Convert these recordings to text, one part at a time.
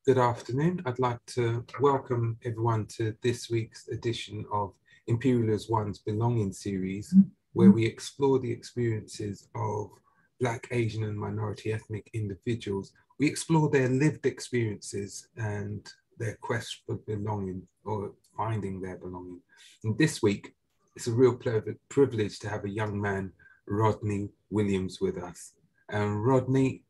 Good afternoon. I'd like to welcome everyone to this week's edition of Imperial as One's Belonging series, where we explore the experiences of Black, Asian and minority ethnic individuals. We explore their lived experiences and their quest for belonging or finding their belonging. And this week, it's a real privilege to have a young man, Rodney Williams, with us. And Rodney,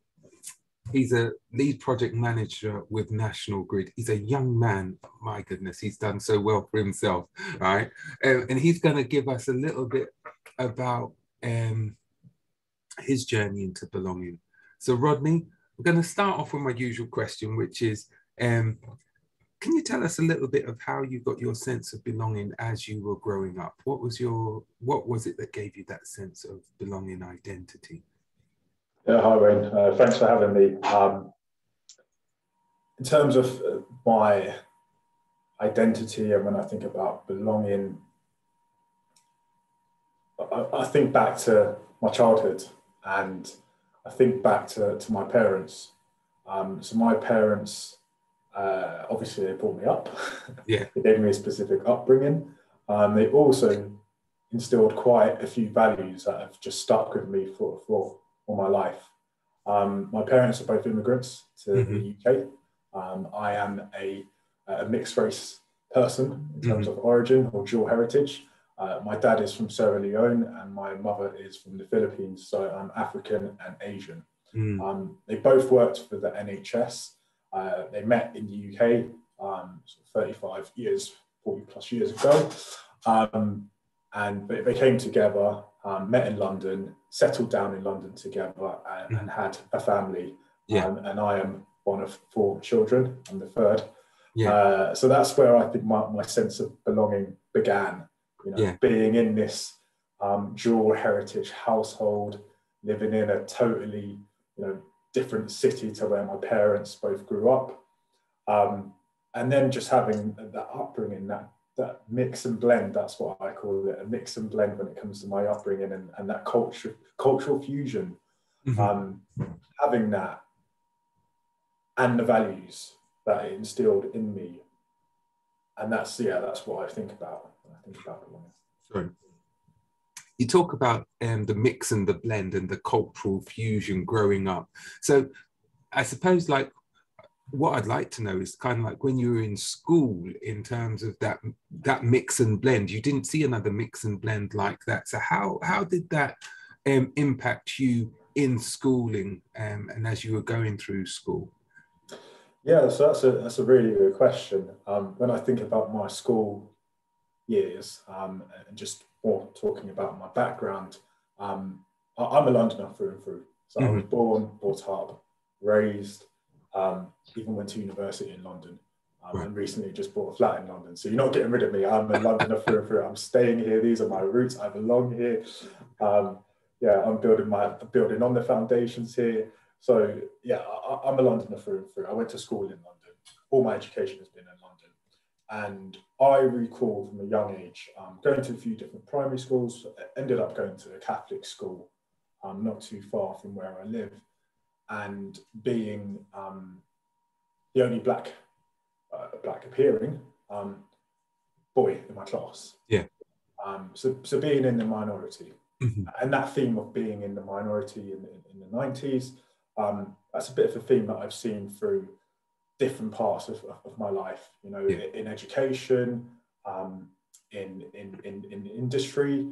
he's a lead project manager with National Grid. He's a young man. Oh my goodness, he's done so well for himself, right? And he's going to give us a little bit about his journey into belonging. So Rodney, we're going to start off with my usual question, which is, can you tell us a little bit of how you got your sense of belonging as you were growing up? What was it that gave you that sense of belonging identity? Yeah, hi Wayne. Thanks for having me. In terms of my identity, and when I think about belonging, I think back to my childhood, and I think back to my parents. So my parents, obviously, they brought me up. Yeah. They gave me a specific upbringing. They also instilled quite a few values that have just stuck with me for all my life. My parents are both immigrants to the UK. I am a mixed race person in terms of origin or dual heritage. My dad is from Sierra Leone and my mother is from the Philippines, so I'm African and Asian. They both worked for the NHS. They met in the UK 35 years, 40 plus years ago. And they came together, met in London, settled down in London together and had a family. Yeah. And I am one of 4 children. I'm the third. Yeah. So that's where I think my sense of belonging began, being in this dual heritage household, living in a totally different city to where my parents both grew up. And then just having that upbringing, that mix and blend, that's what I call it, a mix and blend when it comes to my upbringing and that cultural fusion, having that and the values that it instilled in me. And that's what I think about when I think about belonging. Sorry. You talk about the mix and the blend and the cultural fusion growing up. So I suppose what I'd like to know is kind of like when you were in school, in terms of that mix and blend, you didn't see another mix and blend like that. So how did that impact you in schooling and as you were going through school? Yeah, so that's a really good question. When I think about my school years and just more talking about my background, I'm a Londoner through and through. So I was born, brought up, raised, even went to university in London, and recently just bought a flat in London. So you're not getting rid of me. I'm a Londoner through and through. I'm staying here. These are my roots. I belong here. I'm building on the foundations here. So yeah, I'm a Londoner through and through. I went to school in London. All my education has been in London. And I recall from a young age going to a few different primary schools, ended up going to a Catholic school not too far from where I live, and being the only black appearing boy in my class. Yeah. So being in the minority, and that theme of being in the minority in the 90s, that's a bit of a theme that I've seen through different parts of my life, in education, in industry,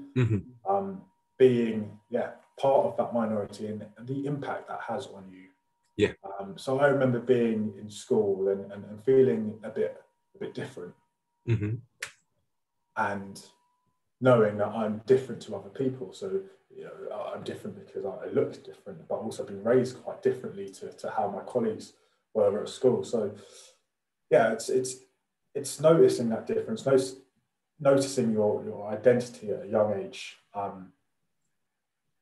being part of that minority and the impact that has on you. Yeah. So I remember being in school and feeling a bit different, and knowing that I'm different to other people. So I'm different because I look different, but also being raised quite differently to how my colleagues were at school. So yeah, it's noticing that difference, noticing your identity at a young age,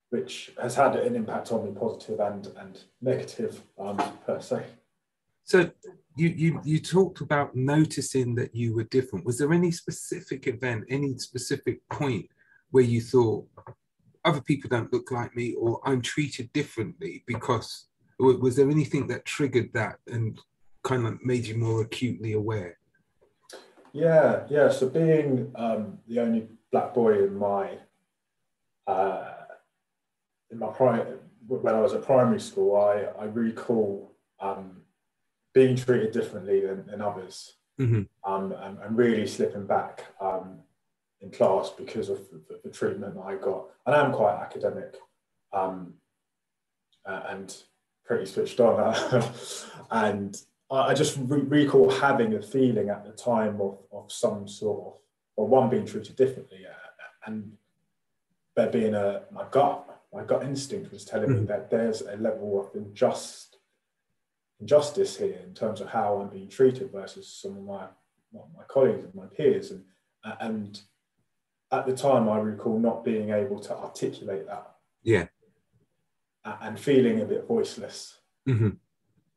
which has had an impact on me, positive and negative per se. So you talked about noticing that you were different. Was there any specific event, any specific point where you thought other people don't look like me or I'm treated differently? Because was there anything that triggered that? And kind of made you more acutely aware? Yeah. So being the only black boy in my when I was at primary school, I recall being treated differently than others, and really slipping back in class because of the treatment that I got. And I'm quite academic and pretty switched on, and I just recall having a feeling at the time of some sort of, or one being treated differently, and there being my gut instinct was telling me that there's a level of injustice here in terms of how I'm being treated versus some of my colleagues and my peers, and at the time I recall not being able to articulate that, and feeling a bit voiceless,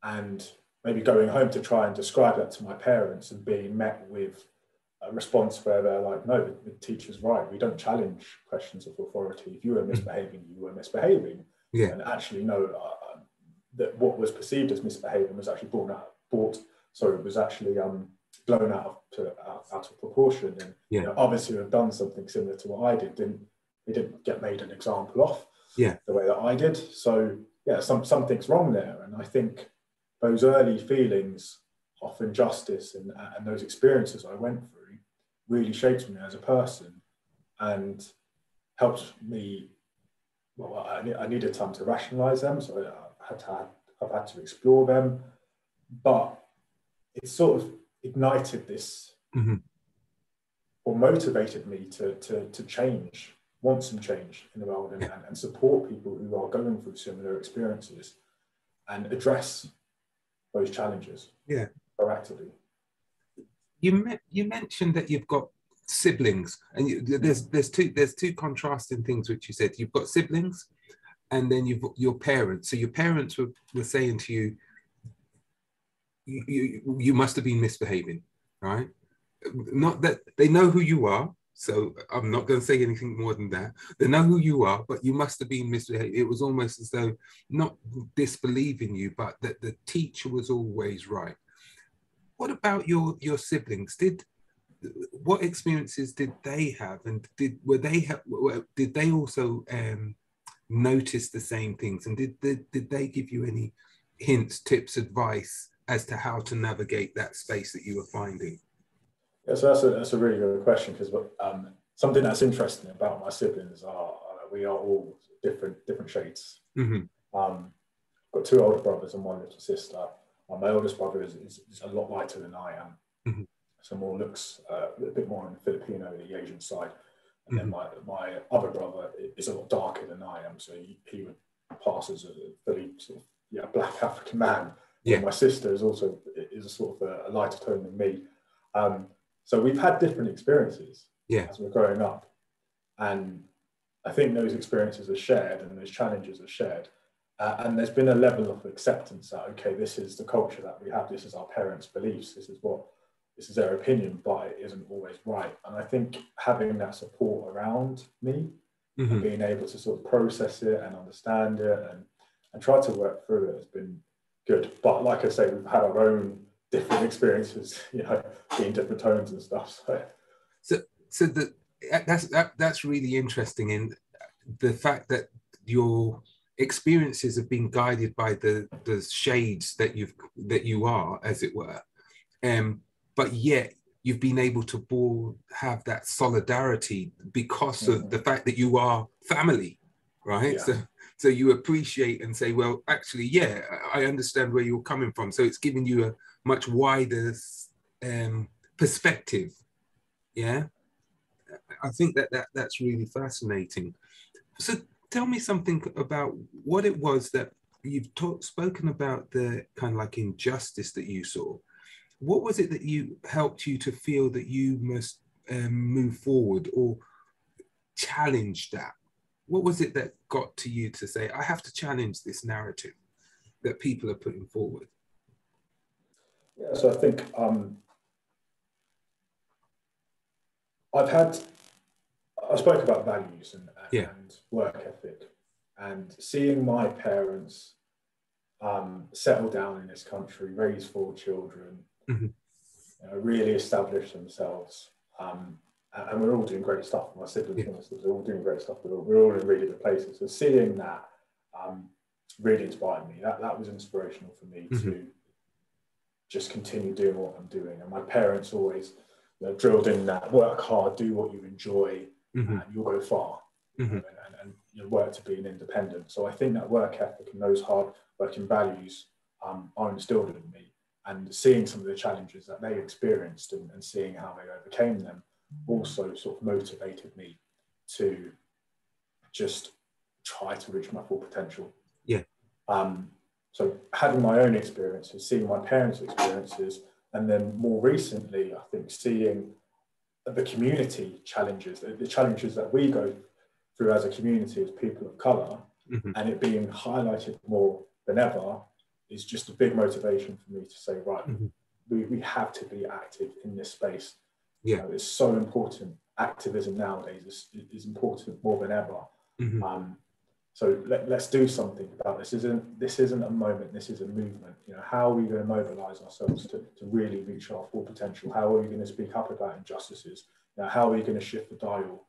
and maybe going home to try and describe that to my parents and being met with a response where they're like, no, the teacher's right, we don't challenge questions of authority. If you were misbehaving, you were misbehaving. And actually, no, that what was perceived as misbehaving was actually blown out of proportion. And you know, others who have done something similar to what I did didn't get made an example of the way that I did. So yeah, something's wrong there. And I think those early feelings of injustice and those experiences I went through really shaped me as a person and helped me. Well, I needed time to rationalize them, so I've had to explore them, but it sort of ignited this, or motivated me to change, want some change in the world, and support people who are going through similar experiences and address those challenges proactively. You mentioned that you've got siblings, and there's two contrasting things which you said. You've got siblings, and then you've got your parents. So your parents were saying to you, you must have been misbehaving, right? Not that they know who you are, so I'm not going to say anything more than that. They know who you are, but you must have been misbehaving. It was almost as though not disbelieving you, but that the teacher was always right. What about your siblings? What experiences did they have, and did they also notice the same things, and did they give you any hints, tips, advice as to how to navigate that space that you were finding? Yeah, so that's a really good question, because something that's interesting about my siblings are we are all different shades. I've got two older brothers and one little sister. My oldest brother is a lot lighter than I am, so more looks a bit more on the Filipino, the Asian side. And then my other brother is a lot darker than I am, so he would pass as a very sort of black African man. And my sister is a sort of a lighter tone than me. So we've had different experiences as we're growing up, and I think those experiences are shared and those challenges are shared. And there's been a level of acceptance that, okay, this is the culture that we have, this is our parents' beliefs, this is their opinion, but it isn't always right. And I think having that support around me and being able to sort of process it and understand it and try to work through it has been good. But like I say, we've had our own different experiences, being different tones and stuff. So that's really interesting, in the fact that your experiences have been guided by the shades that you are, as it were, but yet you've been able to have that solidarity because of the fact that you are family, right? So you appreciate and say, well, actually, I understand where you're coming from. So it's giving you a much wider perspective. I think that's really fascinating. So tell me something about what it was that you've spoken about, the kind of like injustice that you saw. What was it that helped you to feel that you must move forward or challenge that? What was it that got to you to say, I have to challenge this narrative that people are putting forward? Yeah, so I think I spoke about values and work ethic, and seeing my parents settle down in this country, raise 4 children, really establish themselves. And we're all doing great stuff. My siblings, we're all doing great stuff. We're all in really good places. So seeing that really inspired me. That was inspirational for me to just continue doing what I'm doing. And my parents always drilled in that work hard, do what you enjoy, and you'll go far. And work to be an independent. So I think that work ethic and those hard working values are instilled in me. And seeing some of the challenges that they experienced and seeing how they overcame them also sort of motivated me to just try to reach my full potential. Yeah. So having my own experiences, seeing my parents' experiences, and then more recently, I think seeing the community challenges, the challenges that we go through as a community as people of colour, and it being highlighted more than ever is just a big motivation for me to say, right, we have to be active in this space. Yeah. It's so important. Activism nowadays is important more than ever. So let's do something about this. This isn't a moment, this is a movement. How are we going to mobilise ourselves to really reach our full potential? How are we going to speak up about injustices? How are we going to shift the dial?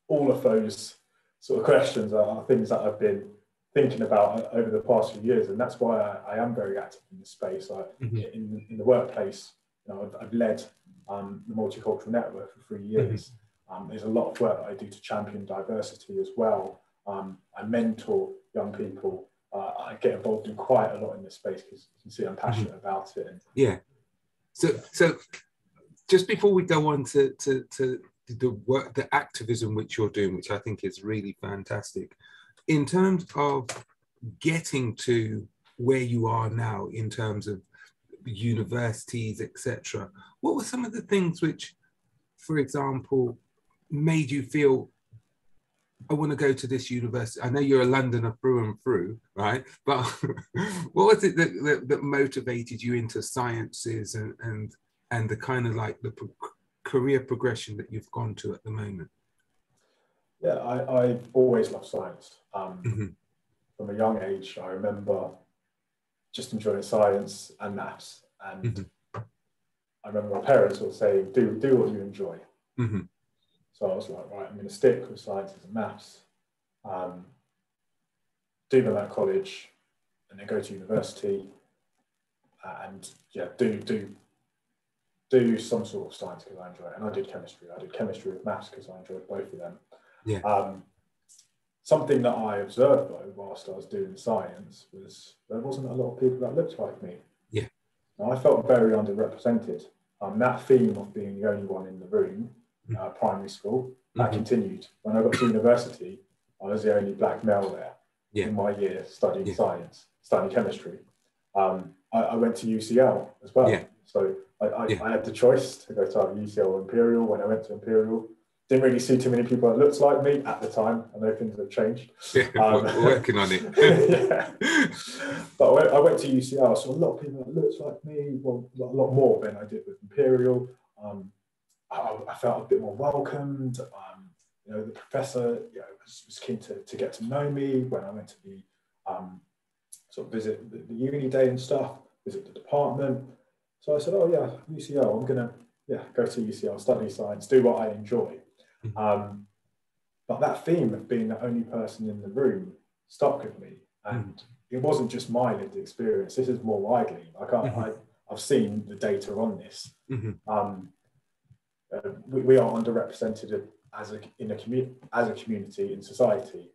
All of those sort of questions are things that I've been thinking about over the past few years, and that's why I am very active in this space. In the workplace, I've led the Multicultural Network for 3 years. There's a lot of work that I do to champion diversity as well. I mentor young people. I get involved in quite a lot in this space because you can see I'm passionate about it. So just before we go on to the work, the activism which you're doing, which I think is really fantastic, in terms of getting to where you are now in terms of universities, etc., what were some of the things which, for example, made you feel, I want to go to this university? I know you're a Londoner through and through, right? But what was it that motivated you into sciences and the kind of like the career progression that you've gone to at the moment? Yeah, I always loved science. From a young age, I remember just enjoying science and maths. And I remember my parents were saying, do what you enjoy. So I was like, right, I'm going to stick with sciences and maths, do them at college, and then go to university, and do some sort of science because I enjoy it. And I did chemistry. I did chemistry with maths because I enjoyed both of them. Yeah. Something that I observed though, whilst I was doing science, was there wasn't a lot of people that looked like me. Yeah. And I felt very underrepresented. That theme of being the only one in the room, primary school, that continued. When I got to university, I was the only black male there in my year studying science, studying chemistry. I went to UCL as well. Yeah. So I had the choice to go to either UCL or Imperial. When I went to Imperial, didn't really see too many people that looked like me at the time. I know things have changed. We're working on it. But I went to UCL, I saw a lot of people that looked like me, well, a lot more than I did with Imperial. I felt a bit more welcomed. The professor was keen to get to know me when I went to the sort of visit the uni day and stuff, visit the department. So I said, oh yeah, UCL, I'm going to go to UCL, study science, do what I enjoy. But that theme of being the only person in the room stuck with me. And it wasn't just my lived experience. This is more widely. Like I've seen the data on this. We are underrepresented as a community in society.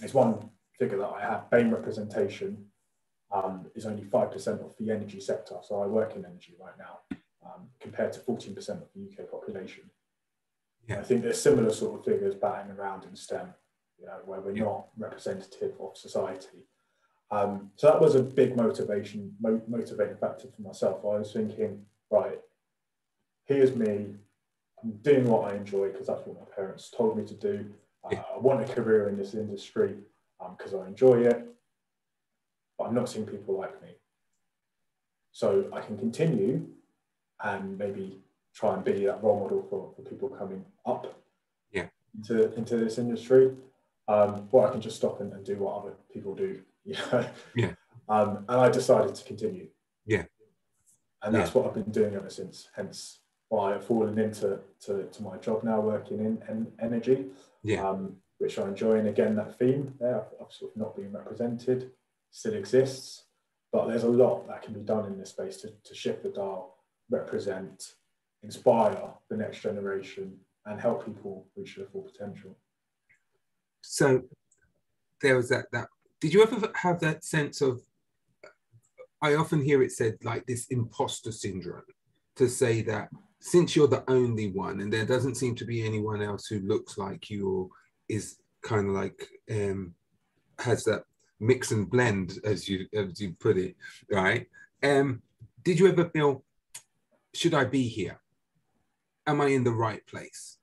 There's one figure that I have, BAME representation is only 5% of the energy sector. So I work in energy right now, compared to 14% of the UK population. I think there's similar sort of figures batting around in STEM, where we're not representative of society. So that was a big motivating factor for myself. I was thinking, right, here's me, I'm doing what I enjoy because that's what my parents told me to do. I want a career in this industry because I enjoy it, but I'm not seeing people like me. So I can continue and maybe try and be that role model for people coming up into this industry, or I can just stop and do what other people do. And I decided to continue. Yeah. And that's what I've been doing ever since. Hence why I've fallen into my job now, working in energy, which I enjoy. And again, that theme there, I've sort of not been represented, still exists. But there's a lot that can be done in this space to shift the dial, represent, inspire the next generation, and help people reach their full potential. So there was that. Did you ever have that sense of, I often hear it said like this imposter syndrome, to say that since you're the only one and there doesn't seem to be anyone else who looks like you or is kind of like, has that mix and blend, as you put it, right? Did you ever feel, should I be here? Am I in the right place?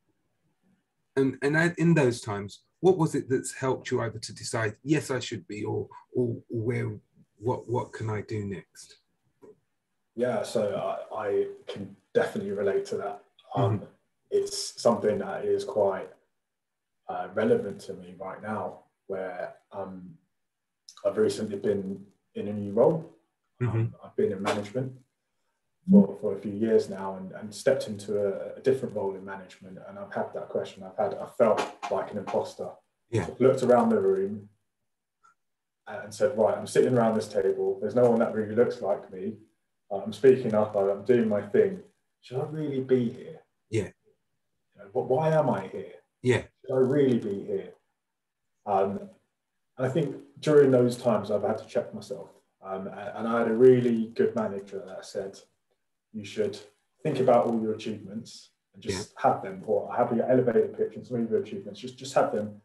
And in those times, what was it that's helped you either to decide, yes, I should be, or where, what can I do next? Yeah, so I can definitely relate to that. It's something that is quite relevant to me right now, where I've recently been in a new role. I've been in management for a few years now, and stepped into a different role in management. And I've had that question. I felt like an imposter. Yeah. So I've looked around the room and said, right, I'm sitting around this table. There's no one that really looks like me. I'm speaking up. I'm doing my thing. Should I really be here? Yeah. But why am I here? Yeah. Should I really be here? And I think during those times, I've had to check myself. And I had a really good manager that said, you should think about all your achievements and just have them, or have your elevator pitch and some of your achievements, just have them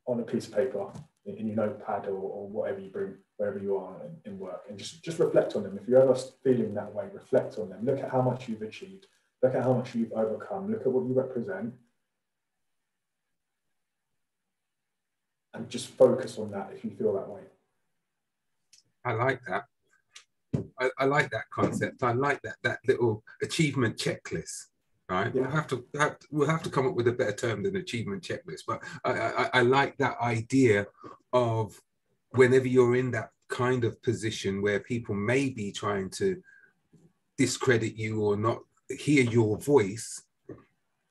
on a piece of paper in your notepad or whatever you bring, wherever you are in work, and just reflect on them. If you're ever feeling that way, reflect on them. Look at how much you've achieved. Look at how much you've overcome. Look at what you represent. And just focus on that if you feel that way. I like that. I like that concept. I like that little achievement checklist, right? Yeah. We'll have to come up with a better term than achievement checklist, but I like that idea of whenever you're in that kind of position where people may be trying to discredit you or not hear your voice,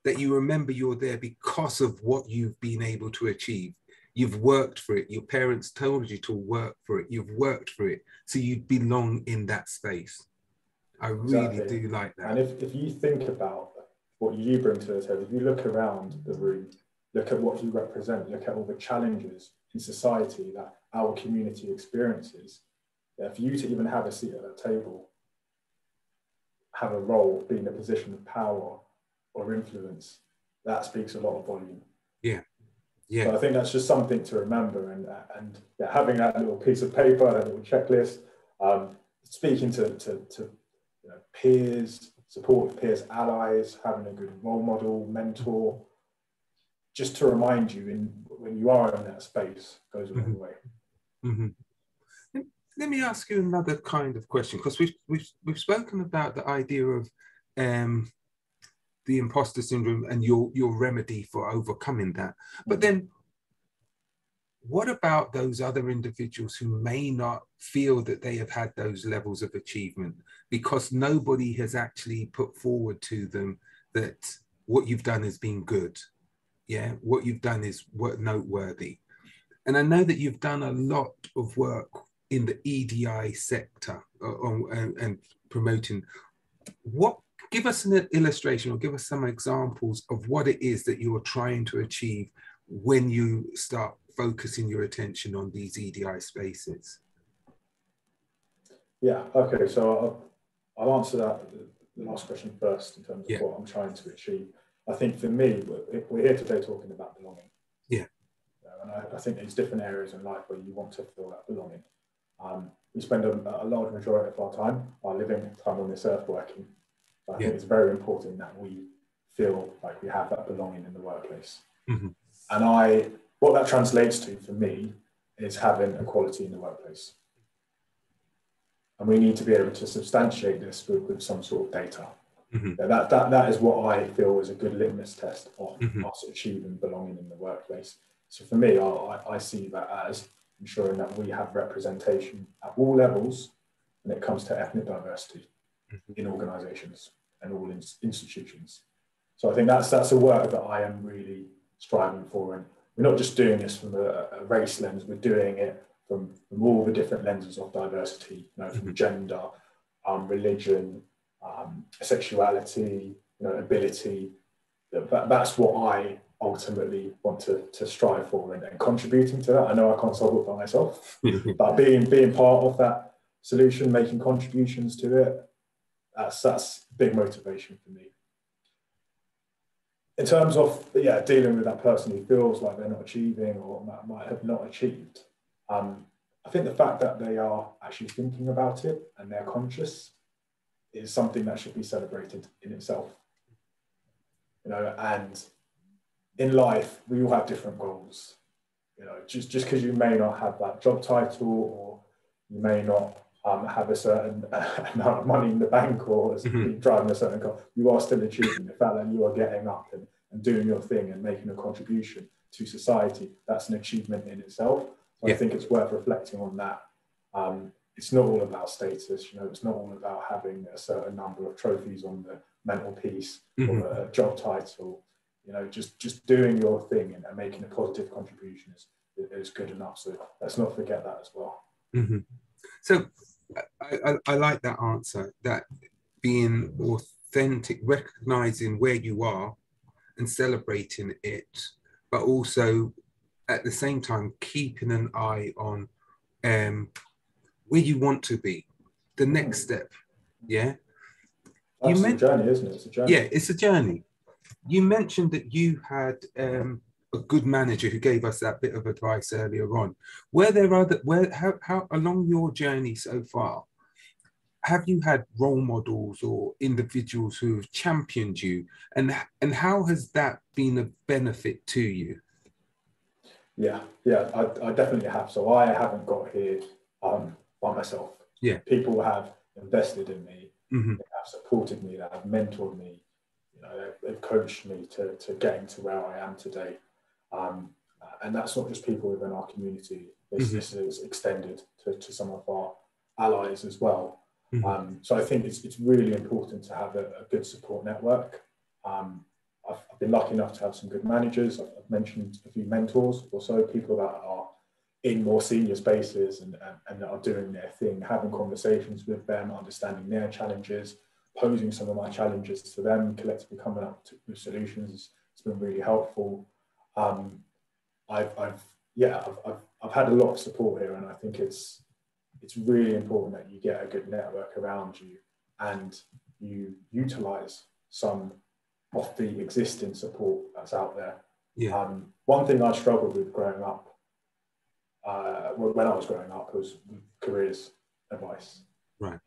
that you remember you're there because of what you've been able to achieve. You've worked for it. Your parents told you to work for it. You've worked for it. So you belong in that space. I really do like that. And if you think about what you bring to the table, if you look around the room, look at what you represent, look at all the challenges in society that our community experiences, for you to even have a seat at that table, have a role, be in a position of power or influence, that speaks a lot of volume. Yeah. Yeah. So I think that's just something to remember, and having that little piece of paper, that little checklist, speaking to peers, supportive peers, allies, having a good role model, mentor, just to remind you when you are in that space goes a long way. Mm-hmm. Let me ask you another kind of question, because we've spoken about the idea of the imposter syndrome and your remedy for overcoming that. But then what about those other individuals who may not feel that they have had those levels of achievement because nobody has actually put forward to them that what you've done has been good? Yeah, what you've done is noteworthy. And I know that you've done a lot of work in the EDI sector and promoting. Give us an illustration or give us some examples of what it is that you're trying to achieve when you start focusing your attention on these EDI spaces. Yeah, okay, so I'll answer the last question first in terms of what I'm trying to achieve. I think for me, we're here today talking about belonging. Yeah. And I think there's different areas in life where you want to feel that belonging. We spend a large majority of our time, our living time on this earth working. I think it's very important that we feel like we have that belonging in the workplace. Mm-hmm. And what that translates to for me is having equality in the workplace. And we need to be able to substantiate this with some sort of data. Mm-hmm. That is what I feel is a good litmus test of us achieving belonging in the workplace. So for me, I see that as ensuring that we have representation at all levels when it comes to ethnic diversity in organisations and all institutions. So I think that's a work that I am really striving for. And we're not just doing this from a race lens, we're doing it from all the different lenses of diversity, from gender, religion, sexuality, ability. That's what I ultimately want to strive for, and contributing to that. I know I can't solve it by myself, but being part of that solution, making contributions to it, that's big motivation for me. In terms of dealing with that person who feels like they're not achieving or might have not achieved, I think the fact that they are actually thinking about it and they're conscious is something that should be celebrated in itself. And in life, we all have different goals. Just because you may not have that job title, or you may not have a certain amount of money in the bank, or driving a certain car, you are still achieving. The fact that you are getting up and doing your thing and making a contribution to society, that's an achievement in itself. So I think it's worth reflecting on that. It's not all about status, it's not all about having a certain number of trophies on the mantelpiece or a job title. Just doing your thing and making a positive contribution is good enough. So let's not forget that as well. So I like that answer, that being authentic, recognizing where you are and celebrating it, but also at the same time keeping an eye on where you want to be, the next step. That's a journey, isn't it? It's a journey. Yeah, it's a journey. You mentioned that you had a good manager who gave us that bit of advice earlier on. How along your journey so far, have you had role models or individuals who have championed you, and how has that been a benefit to you? Yeah, I definitely have. So I haven't got here by myself. Yeah, people have invested in me, they have supported me, they have mentored me. They've coached me to getting to where I am today. And that's not just people within our community. This is extended to some of our allies as well. So I think it's really important to have a good support network. I've been lucky enough to have some good managers. I've mentioned a few mentors, also people that are in more senior spaces and that are doing their thing, having conversations with them, understanding their challenges, posing some of my challenges to them, collectively coming up with solutions. It's been really helpful. I've had a lot of support here, and I think it's really important that you get a good network around you and you utilize some of the existing support that's out there. One thing I struggled with growing up, when I was growing up, was careers advice. Right.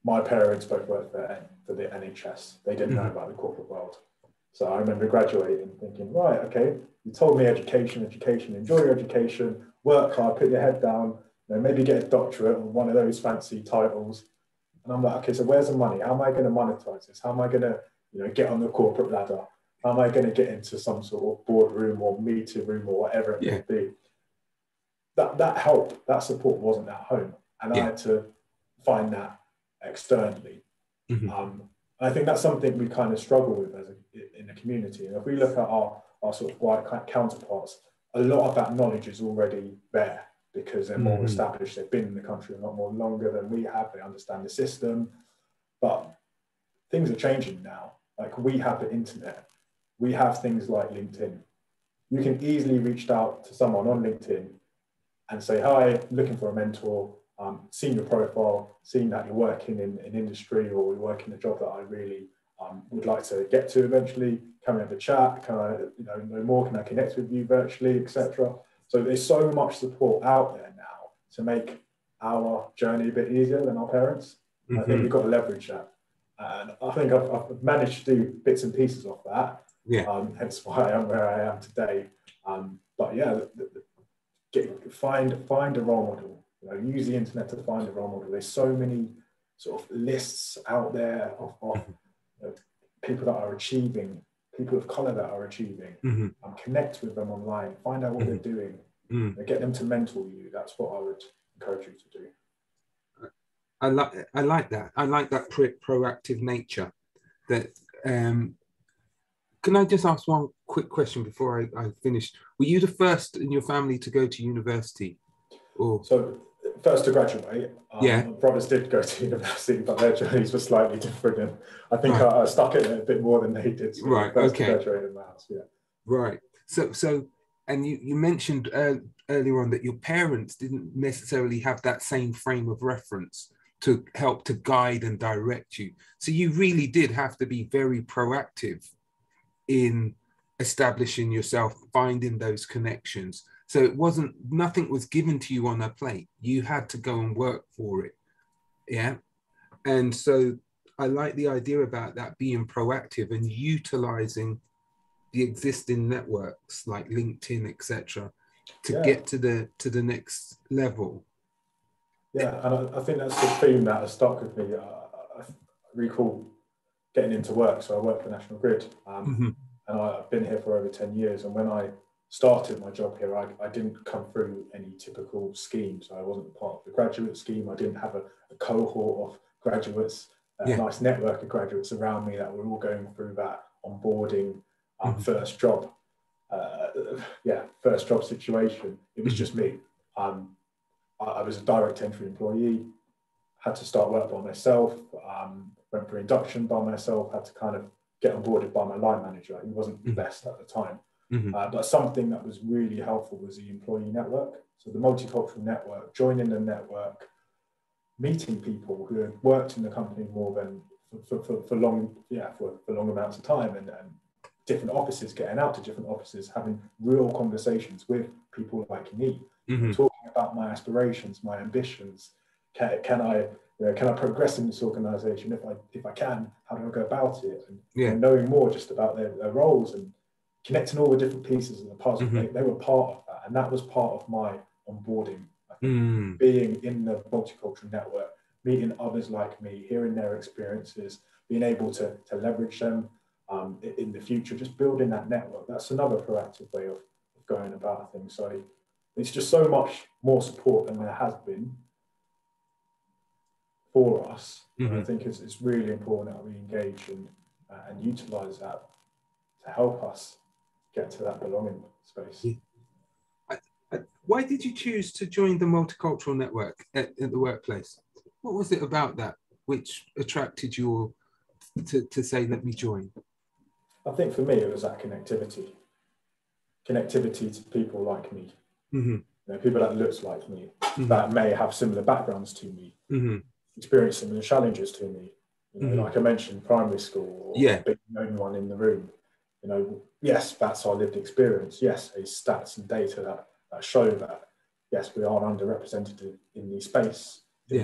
My parents both worked for the NHS. They didn't know about the corporate world. So I remember graduating thinking, right, okay, you told me education, enjoy your education, work hard, put your head down, maybe get a doctorate or one of those fancy titles. And I'm like, okay, so where's the money? How am I going to monetize this? How am I going to get on the corporate ladder? How am I going to get into some sort of boardroom or meeting room or whatever it may be? That help, that support wasn't at home. And I had to find that externally. I think that's something we kind of struggle with in the community. And if we look at our sort of white counterparts, a lot of that knowledge is already there because they're more established. They've been in the country a lot more longer than we have. They understand the system. But things are changing now. Like, we have the internet. We have things like LinkedIn. You can easily reach out to someone on LinkedIn and say, hi, looking for a mentor, seen your profile, seen that you're working in an industry or you're working a job that I really would like to get to eventually. Can we have a chat? Can I know more? Can I connect with you virtually, etc.? So there's so much support out there now to make our journey a bit easier than our parents. I think we've got to leverage that. And I think I've managed to do bits and pieces of that. Hence why I am where I am today. But yeah, find a role model. Use the internet to find a role model. There's so many sort of lists out there of people that are achieving, people of color that are achieving. Connect with them online. Find out what they're doing. Get them to mentor you. That's what I would encourage you to do. I like that. I like that proactive nature. That can I just ask one quick question before I finish? Were you the first in your family to go to university? Or so first to graduate. Yeah. My brothers did go to university, but their journeys were slightly different. And I think I stuck it a bit more than they did. So right. First Okay. to graduate in the house. Yeah. Right. So, and you mentioned earlier on that your parents didn't necessarily have that same frame of reference to help to guide and direct you. So you really did have to be very proactive in establishing yourself, finding those connections. So it wasn't, nothing was given to you on a plate. You had to go and work for it. Yeah. And so I like the idea about that, being proactive and utilizing the existing networks like LinkedIn, etc., to get to the next level. Yeah, and I think that's the theme that has stuck with me. I recall getting into work. So I work for National Grid, and I've been here for over 10 years. And when I started my job here, I didn't come through any typical scheme. So I wasn't part of the graduate scheme. I didn't have a cohort of graduates, a nice network of graduates around me that were all going through that onboarding first job. First job situation. It was just me. I was a direct entry employee, had to start work by myself, went for induction by myself, had to kind of get onboarded by my line manager. He wasn't the best at the time. But something that was really helpful was the employee network. So the multicultural network, joining the network, meeting people who had worked in the company more than for long amounts of time, and different offices, getting out to different offices, having real conversations with people like me, talking about my aspirations, my ambitions. Can I progress in this organisation? If I can, how do I go about it? And knowing more just about their roles and connecting all the different pieces of the puzzle. They were part of that, and that was part of my onboarding. I think, being in the multicultural network, meeting others like me, hearing their experiences, being able to leverage them in the future, just building that network. That's another proactive way of going about things. So it's just so much more support than there has been for us. And I think it's really important that we engage and utilize that to help us get to that belonging space. Why did you choose to join the multicultural network at the workplace? What was it about that which attracted you to say, let me join? I think for me, it was that connectivity to people like me, people that looks like me, that may have similar backgrounds to me, experience similar challenges to me. Like I mentioned, primary school, or being the only one in the room. Yes, that's our lived experience. Yes, there's stats and data that show that. Yes, we are underrepresented in the space. So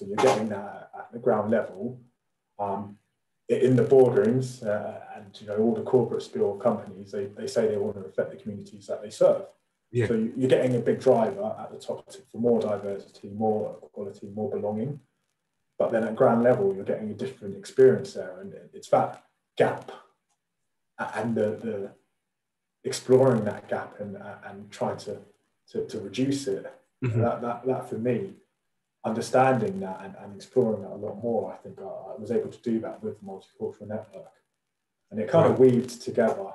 you're getting that at the ground level. In the boardrooms and all the corporate spiel companies, they say they want to reflect the communities that they serve. So you're getting a big driver at the top for more diversity, more equality, more belonging. But then at ground level, you're getting a different experience there, and it's that gap and the exploring that gap and trying to reduce it. That for me, understanding that and exploring that a lot more, I think I was able to do that with the multicultural network, and it kind of weaved together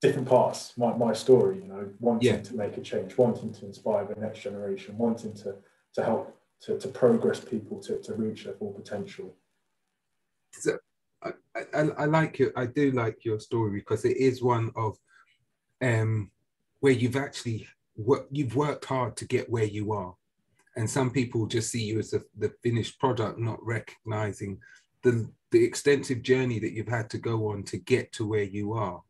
different parts, my story, wanting to make a change, wanting to inspire the next generation, wanting to help to progress people to reach their full potential. So I like it. I do like your story because it is one of where you've actually you've worked hard to get where you are. And some people just see you as the finished product, not recognizing the extensive journey that you've had to go on to get to where you are.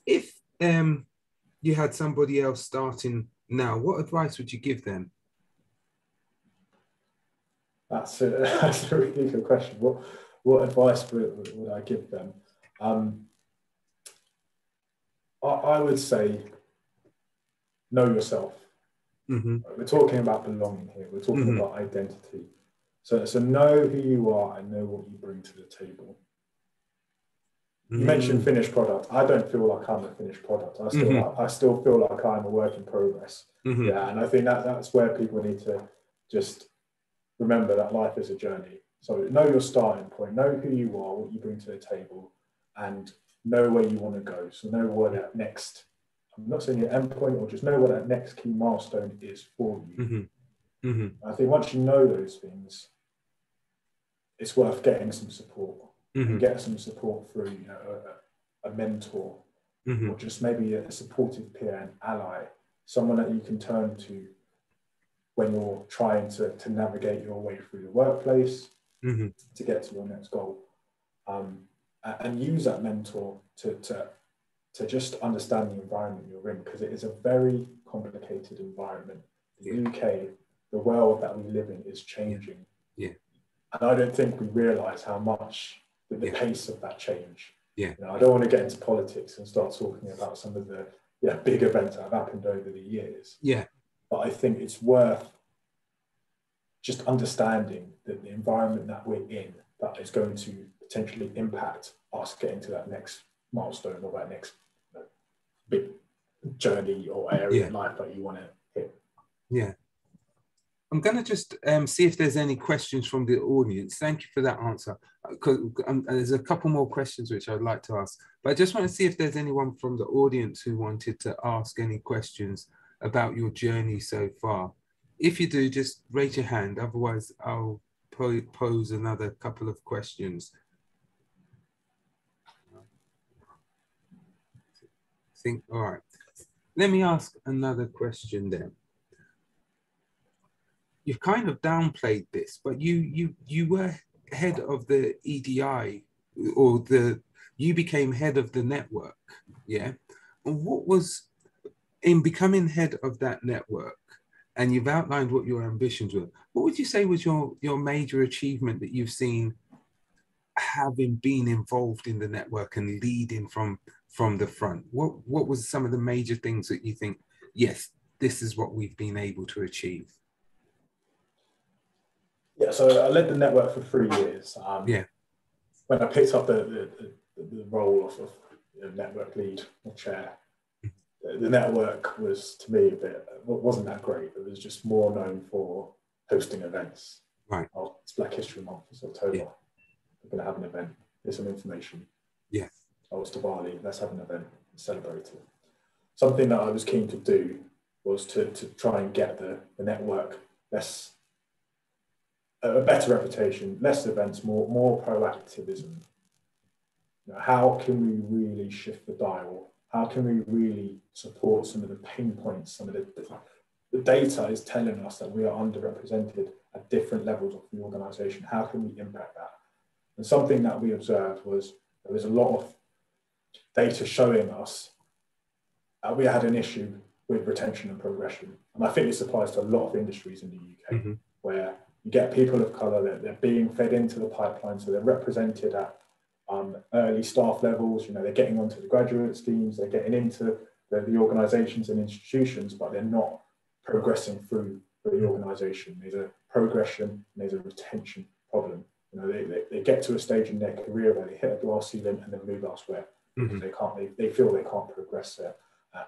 If you had somebody else starting now, what advice would you give them? That's a really good question. What advice would I give them? I would say, know yourself. We're talking about belonging here. We're talking about identity. So know who you are and know what you bring to the table. You mentioned finished product. I don't feel like I'm a finished product. I still feel like I'm a work in progress. Yeah, and I think that's where people need to just remember that life is a journey. So know your starting point, know who you are, what you bring to the table, and know where you want to go. So know what that next, I'm not saying your end point, or just know what that next key milestone is for you. I think once you know those things, it's worth getting some support and get some support through, you know, a mentor, or just maybe a supportive peer, an ally, someone that you can turn to when you're trying to navigate your way through the workplace to get to your next goal, and use that mentor to just understand the environment you're in, because it is a very complicated environment. The UK, the world that we live in, is changing. And I don't think we realise how much the pace of that change. You know, I don't want to get into politics and start talking about some of the big events that have happened over the years. But I think it's worth just understanding that the environment that we're in, that is going to potentially impact us getting to that next milestone, or that next big journey or area in life that you want to hit. I'm going to just see if there's any questions from the audience. Thank you for that answer. There's a couple more questions which I'd like to ask, but I just want to see if there's anyone from the audience who wanted to ask any questions about your journey so far. If you do, just raise your hand. Otherwise, I'll pose another couple of questions. All right. Let me ask another question then. You've kind of downplayed this, but you were head of the EDI, or you became head of the network, yeah? And what was, in becoming head of that network, and you've outlined what your ambitions were, what would you say was your major achievement that you've seen, having been involved in the network and leading from the front? What was some of the major things that you think, yes, this is what we've been able to achieve? Yeah, so I led the network for 3 years. When I picked up the role of network lead or chair, the network was, to me, wasn't that great. It was just more known for hosting events. Right. Oh, it's Black History Month, it's October. We're going to have an event. Here's some information. Oh, it's Diwali, let's have an event, celebrate it. Something that I was keen to do was to try and get the network a better reputation, less events, more proactivism. You know, how can we really shift the dial? How can we really support some of the pain points? Some of the data is telling us that we are underrepresented at different levels of the organisation. How can we impact that? And something that we observed was there was a lot of data showing us we had an issue with retention and progression. And I think this applies to a lot of industries in the UK, where you get people of colour, they're being fed into the pipeline, so they're represented at early staff levels. You know, they're getting onto the graduate schemes, they're getting into the organisations and institutions, but they're not progressing through the organisation. There's a progression and there's a retention problem. You know, they get to a stage in their career where they hit a glass ceiling and then move elsewhere because they feel they can't progress there,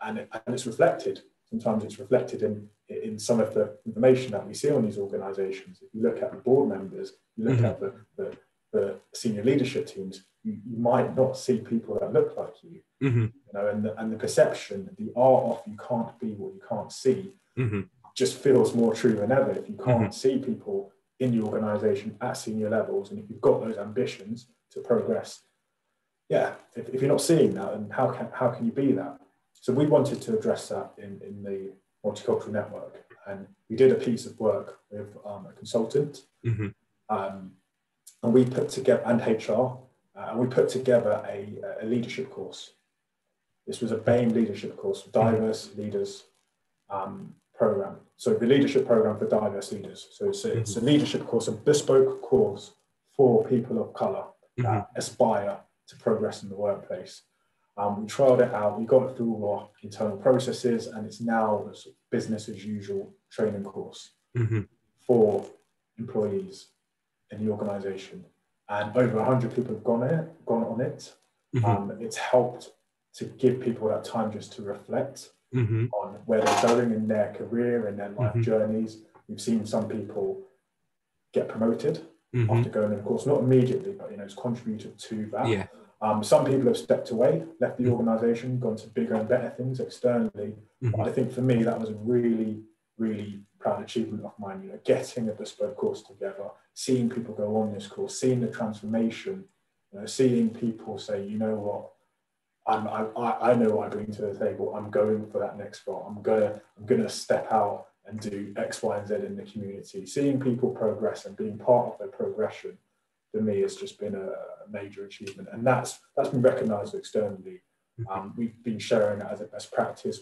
and it's reflected. Sometimes it's reflected in some of the information that we see on these organisations. If you look at the board members, you look at the senior leadership teams, you might not see people that look like you. You know, and the perception, the art of you can't be what you can't see, just feels more true than ever. If you can't see people in the organisation at senior levels, and if you've got those ambitions to progress, if you're not seeing that, then how can you be that? So we wanted to address that in the Multicultural Network, and we did a piece of work with a consultant, and we put together, and HR, and we put together a leadership course. This was a BAME leadership course for diverse leaders program. So the leadership program for diverse leaders. So it's a leadership course, a bespoke course for people of colour that aspire to progress in the workplace. We trialled it out, we got it through all our internal processes, and it's now a sort of business as usual training course for employees in the organisation. And over 100 people have gone on it. It's helped to give people that time just to reflect on where they're going in their career and their life journeys. We've seen some people get promoted after going in a course, not immediately, but it's contributed to that. Yeah. Some people have stepped away, left the organization, gone to bigger and better things externally. But I think for me, that was a really, really proud achievement of mine, getting a bespoke course together, seeing people go on this course, seeing the transformation, seeing people say, you know what, I know what I bring to the table. I'm going for that next role. I'm gonna step out and do X, Y, and Z in the community. Seeing people progress and being part of their progression, for me, has just been a major achievement, and that's been recognised externally. We've been sharing that as a best practice.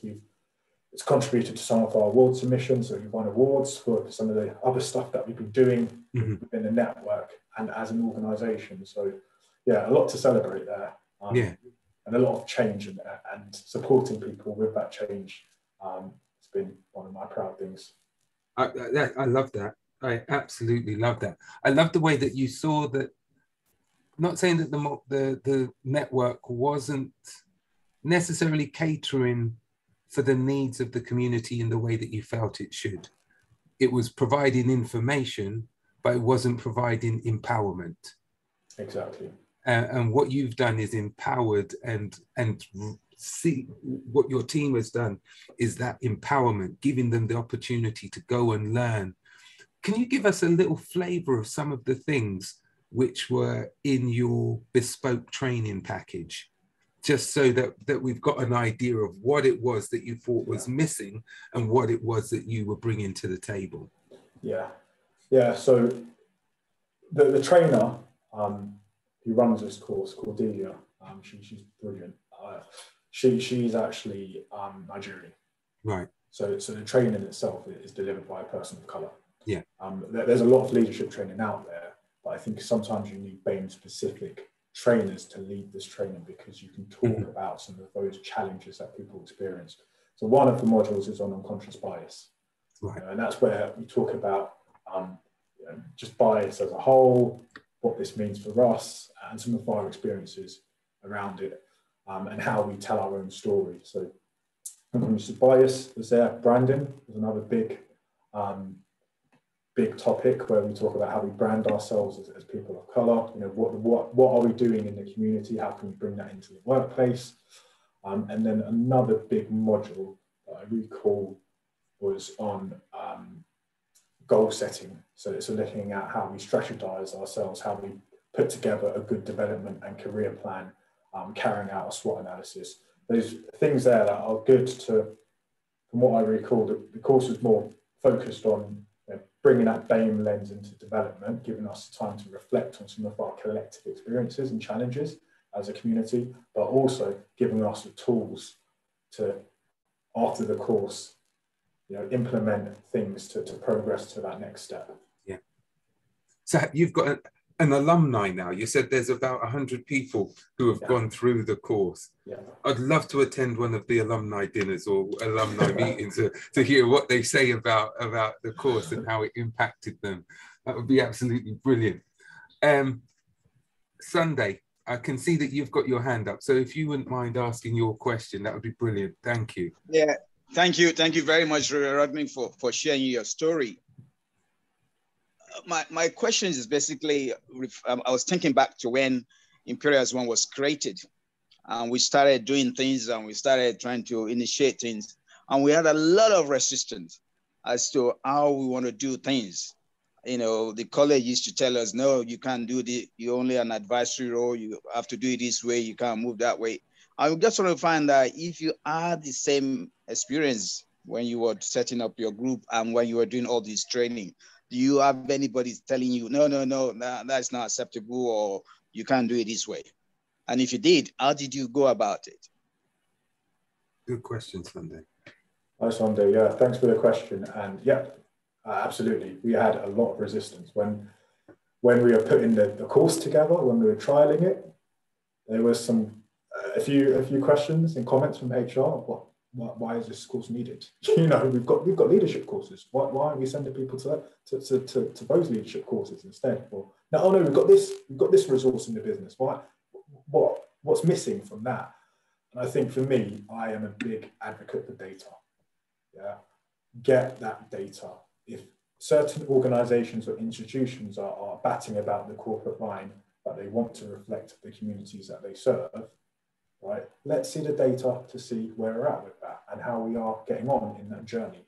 It's contributed to some of our award submissions, so we've won awards for some of the other stuff that we've been doing within the network and as an organisation. So, yeah, a lot to celebrate there. And a lot of change and supporting people with that change. It's been one of my proud things. I love that. I absolutely love that. I love the way that you saw that. Not saying that the network wasn't necessarily catering for the needs of the community in the way that you felt it should. It was providing information, but it wasn't providing empowerment. Exactly. And what you've done is empowered, and see what your team has done is that empowerment, giving them the opportunity to go and learn. Can you give us a little flavor of some of the things which were in your bespoke training package, just so that we've got an idea of what it was that you thought was missing and what it was that you were bringing to the table? Yeah. So the trainer who runs this course, Cordelia, she's brilliant. She's actually Nigerian. Right. So the training itself is delivered by a person of colour. Yeah. There's a lot of leadership training out there, but I think sometimes you need BAME-specific trainers to lead this training, because you can talk about some of those challenges that people experience. So one of the modules is on unconscious bias. Right. And that's where we talk about just bias as a whole, what this means for us, and some of our experiences around it, and how we tell our own story. So unconscious bias was there. Branding was another big topic, where we talk about how we brand ourselves as people of colour. What are we doing in the community? How can we bring that into the workplace? And then another big module that I recall was on goal setting. So looking at how we strategize ourselves, how we put together a good development and career plan, carrying out a SWOT analysis. There's things there that are good to, from what I recall, the course was more focused on bringing that BAME lens into development, giving us time to reflect on some of our collective experiences and challenges as a community, but also giving us the tools to, after the course, implement things to progress to that next step. Yeah. So you've got an alumni now. You said there's about 100 people who have gone through the course. Yeah. I'd love to attend one of the alumni dinners or alumni meetings to hear what they say about the course and how it impacted them. That would be absolutely brilliant. Sunday, I can see that you've got your hand up. So if you wouldn't mind asking your question, that would be brilliant. Thank you. Yeah. Thank you very much, Rodney, for sharing your story. My question is basically, I was thinking back to when Imperial as One was created, and we started doing things, and we started trying to initiate things, and we had a lot of resistance as to how we want to do things. The college used to tell us, no, you can't do this. You're only an advisory role. You have to do it this way. You can't move that way. I just want to find that if you had the same experience when you were setting up your group and when you were doing all this training, do you have anybody telling you, no, that's not acceptable, or you can't do it this way? And if you did, how did you go about it? Good question, Sunday. Hi, Sunday. Yeah, thanks for the question. And yeah, absolutely. We had a lot of resistance when we were putting the course together, when we were trialing it. There was a few questions and comments from HR. Why is this course needed? We've got leadership courses. Why aren't we sending people to those leadership courses instead? Or no, we've got this resource in the business. What what's missing from that? And I think for me, I am a big advocate for data. Yeah, get that data. If certain organizations or institutions are batting about the corporate line, but they want to reflect the communities that they serve, right? Let's see the data to see where we're at with that and how we are getting on in that journey.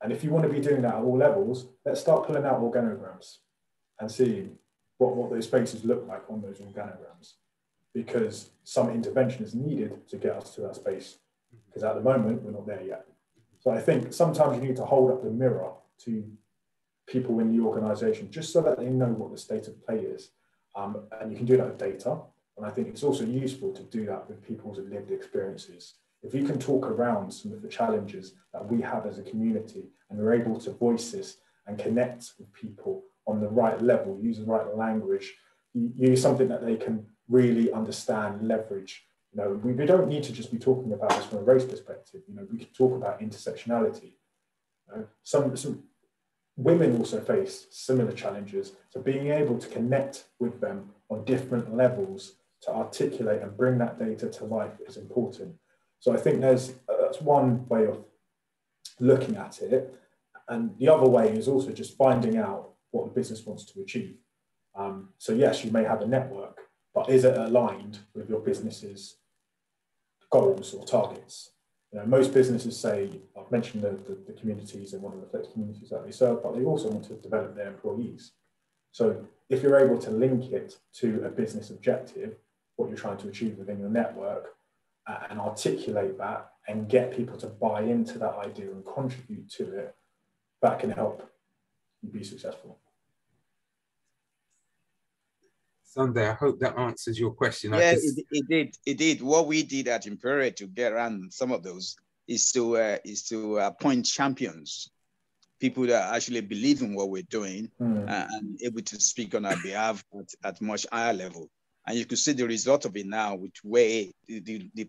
And if you want to be doing that at all levels, let's start pulling out organograms and seeing what those spaces look like on those organograms, because some intervention is needed to get us to that space, because at the moment, we're not there yet. So I think sometimes you need to hold up the mirror to people in the organization, just so that they know what the state of play is. And you can do that with data. And I think it's also useful to do that with people's lived experiences. If you can talk around some of the challenges that we have as a community, and we're able to voice this and connect with people on the right level, use the right language, use something that they can really understand, leverage. You know, we don't need to just be talking about this from a race perspective. You know, we can talk about intersectionality. You know, some women also face similar challenges. So being able to connect with them on different levels to articulate and bring that data to life is important. So I think that's one way of looking at it. And the other way is also just finding out what the business wants to achieve. So yes, you may have a network, but is it aligned with your business's goals or targets? You know, most businesses say, I've mentioned the communities and want to reflect communities that they serve, but they also want to develop their employees. So if you're able to link it to a business objective, what you're trying to achieve within your network, and articulate that and get people to buy into that idea and contribute to it, that can help you be successful. Sunday, I hope that answers your question. Yeah, it did. What we did at Imperial to get around some of those is to appoint champions, people that actually believe in what we're doing and able to speak on our behalf at much higher level. And you could see the result of it now, which way the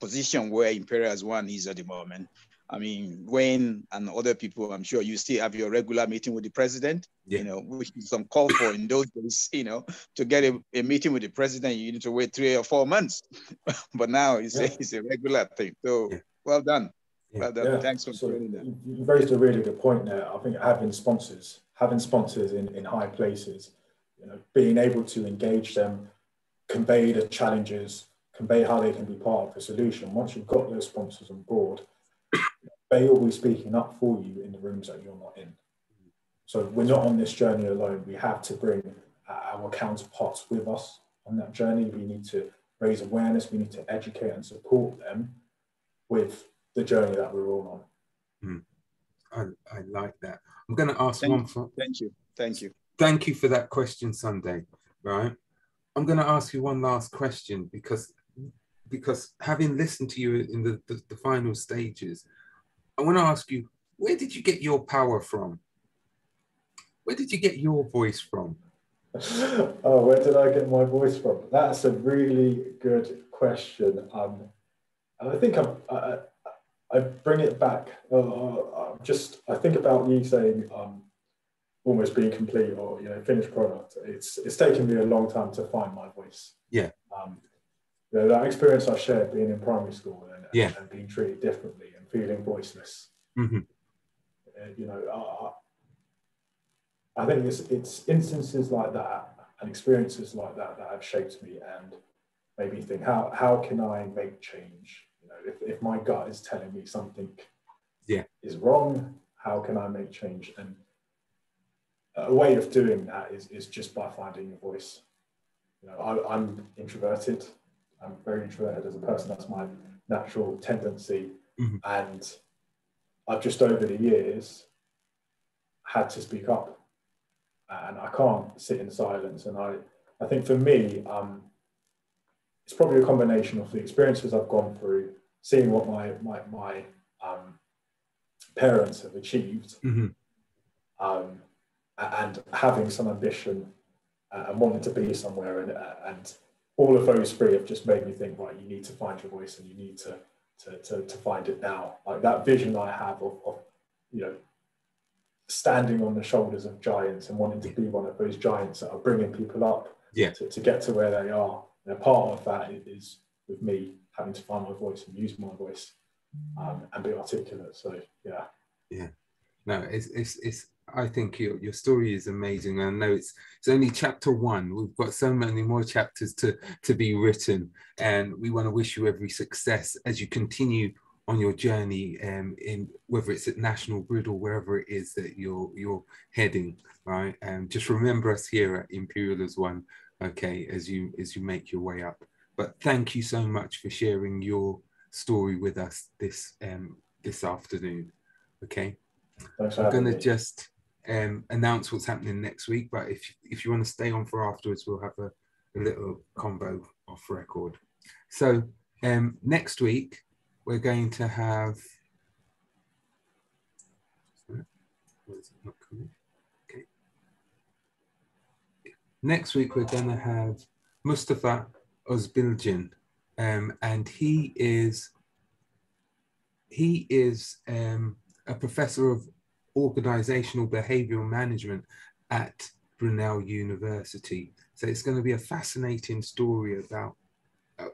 position where Imperial as one is at the moment. I mean, Wayne and other people, I'm sure you still have your regular meeting with the president, you know, which is some call for in those days, you know, to get a meeting with the president, you need to wait 3 or 4 months. But now it's a regular thing. So well done. Well done. Yeah. Thanks for doing that. You raised a really good point there. I think having sponsors in high places, you know, being able to engage them, convey the challenges, convey how they can be part of the solution. Once you've got those sponsors on board, they will be speaking up for you in the rooms that you're not in. So we're not on this journey alone. We have to bring our counterparts with us on that journey. We need to raise awareness. We need to educate and support them with the journey that we're all on. I like that. I'm going to ask Thank you. Thank you for that question, Sunday. Right. I'm going to ask you one last question because having listened to you in the final stages, I want to ask you, where did you get your power from? Where did you get your voice from? Oh, where did I get my voice from? That's a really good question. I think I bring it back. I think about you saying almost being complete or, you know, finished product. It's taken me a long time to find my voice. Yeah. You know, that experience I shared being in primary school and being treated differently and feeling voiceless. Mm-hmm. You know, I think it's instances like that and experiences like that that have shaped me and made me think, how can I make change? You know, if my gut is telling me something is wrong, how can I make change? And a way of doing that is just by finding your voice. You know, I'm introverted. I'm very introverted as a person. That's my natural tendency. Mm-hmm. And I've just over the years had to speak up. And I can't sit in silence. And I think for me, it's probably a combination of the experiences I've gone through, seeing what my parents have achieved, and having some ambition and wanting to be somewhere, and all of those three have just made me think, right, you need to find your voice and you need to find it now. Like that vision I have of you know, standing on the shoulders of giants and wanting to be one of those giants that are bringing people up to get to where they are. And part of that is with me having to find my voice and use my voice and be articulate. So yeah. No, it's I think your story is amazing. I know it's only chapter 1. We've got so many more chapters to be written, and we want to wish you every success as you continue on your journey, in whether it's at National Grid or wherever it is that you're heading, right? And just remember us here at Imperial as one, okay, as you make your way up. But thank you so much for sharing your story with us this afternoon. Okay, I'm going to just announce what's happening next week, but if you want to stay on for afterwards, we'll have a little combo off record. So next week we're going to have, okay. Next week we're going to have Mustafa Özbilgin, and he is a professor of organizational behavioral management at Brunel University. So it's going to be a fascinating story about,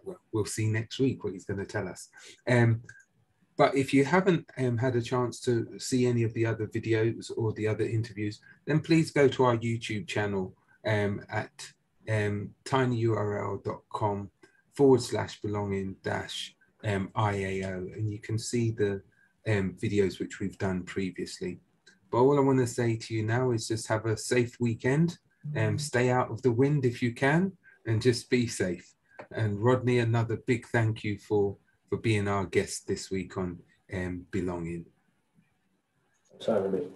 well, we'll see next week what he's going to tell us. But if you haven't had a chance to see any of the other videos or the other interviews, then please go to our YouTube channel at tinyurl.com/belonging-IAO, and you can see the videos which we've done previously. But all I want to say to you now is just have a safe weekend, stay out of the wind if you can, and just be safe. And Rodney, another big thank you for being our guest this week on Belonging. Thanks for having me.